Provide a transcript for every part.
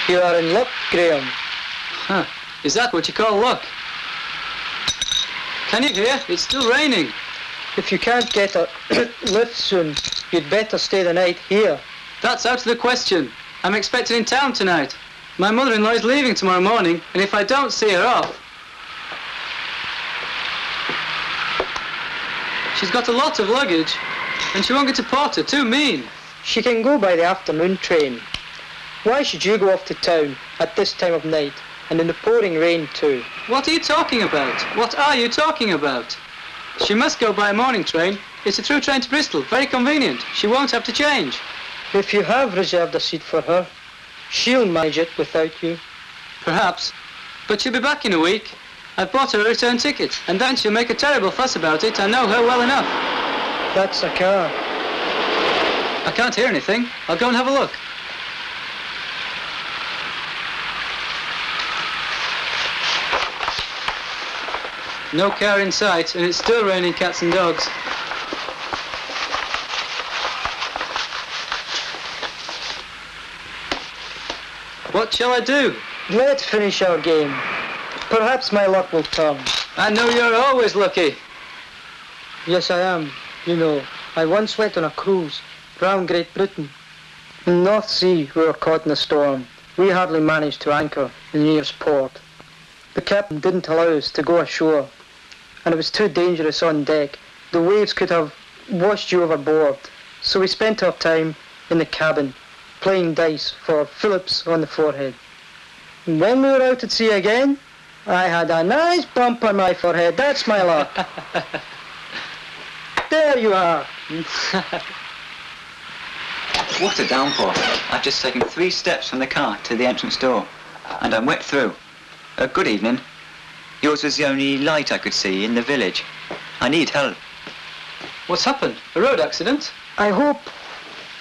You are in luck, Graham. Huh. Is that what you call luck? Can you hear? It's still raining. If you can't get a lift soon, you'd better stay the night here. That's out of the question. I'm expected in town tonight. My mother-in-law is leaving tomorrow morning, and if I don't see her off... She's got a lot of luggage, and she won't get a porter. Too mean. She can go by the afternoon train. Why should you go off to town at this time of night, and in the pouring rain too? What are you talking about? What are you talking about? She must go by a morning train. It's a through train to Bristol. Very convenient. She won't have to change. If you have reserved a seat for her, she'll manage it without you. Perhaps. But she'll be back in a week. I've bought her a return ticket, and then she'll make a terrible fuss about it. I know her well enough. That's a car. I can't hear anything. I'll go and have a look. No car in sight, and it's still raining cats and dogs. What shall I do? Let's finish our game. Perhaps my luck will turn. I know you're always lucky. Yes, I am. You know, I once went on a cruise round Great Britain. In the North Sea, we were caught in a storm. We hardly managed to anchor in the nearest port. The captain didn't allow us to go ashore, and it was too dangerous on deck. The waves could have washed you overboard. So we spent our time in the cabin, playing dice for Phillips on the forehead. And when we were out at sea again, I had a nice bump on my forehead. That's my luck. There you are. What a downpour. I've just taken 3 steps from the car to the entrance door, and I'm wet through. Good evening. Yours was the only light I could see in the village. I need help. What's happened? A road accident? I hope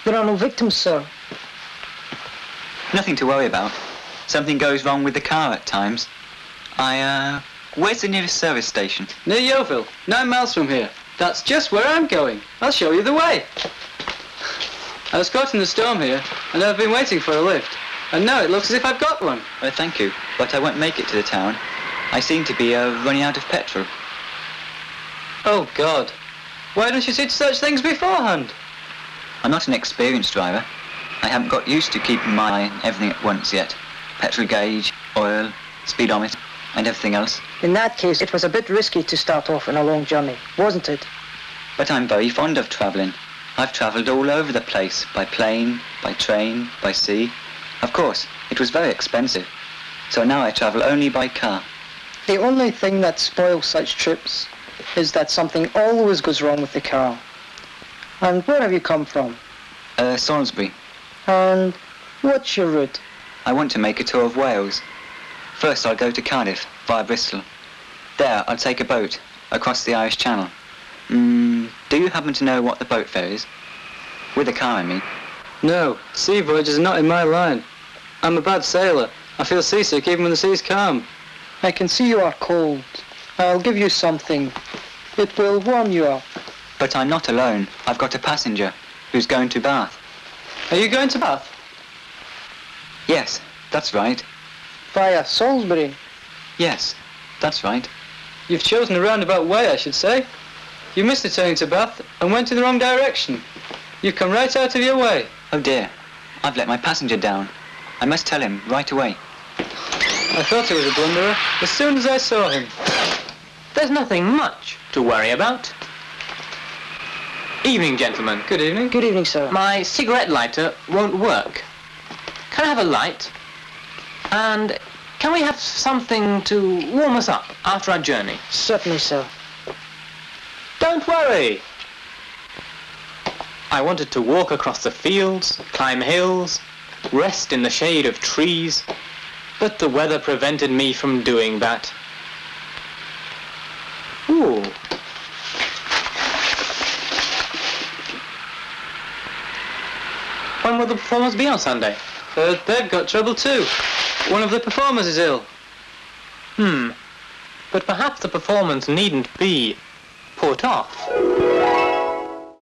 there are no victims, sir. Nothing to worry about. Something goes wrong with the car at times. Where's the nearest service station? Near Yeovil, 9 miles from here. That's just where I'm going. I'll show you the way. I was caught in the storm here, and I've been waiting for a lift. And now it looks as if I've got one. Thank you, but I won't make it to the town. I seem to be running out of petrol. Oh, God. Why don't you see to such things beforehand? I'm not an experienced driver. I haven't got used to keeping my eye on everything at once yet. Petrol gauge, oil, speedometer, and everything else. In that case, it was a bit risky to start off on a long journey, wasn't it? But I'm very fond of travelling. I've travelled all over the place, by plane, by train, by sea. Of course, it was very expensive, so now I travel only by car. The only thing that spoils such trips is that something always goes wrong with the car. And where have you come from? Salisbury. And what's your route? I want to make a tour of Wales. First I'll go to Cardiff, via Bristol. There I'll take a boat, across the Irish Channel. Do you happen to know what the boat fare is? With a car, I mean. No, sea voyages are not in my line. I'm a bad sailor. I feel seasick even when the sea's calm. I can see you are cold. I'll give you something. It will warm you up. But I'm not alone. I've got a passenger who's going to Bath. Are you going to Bath? Yes, that's right. Via Salisbury? Yes, that's right. You've chosen a roundabout way, I should say. You missed the turning to Bath and went in the wrong direction. You've come right out of your way. Oh dear, I've let my passenger down. I must tell him right away. I thought he was a blunderer as soon as I saw him. There's nothing much to worry about. Evening, gentlemen. Good evening. Good evening, sir. My cigarette lighter won't work. Can I have a light? And can we have something to warm us up after our journey? Certainly, sir. Don't worry. I wanted to walk across the fields, climb hills, rest in the shade of trees, but the weather prevented me from doing that. Ooh. When will the performance be on Sunday? They've got trouble too. One of the performers is ill. But perhaps the performance needn't be put off.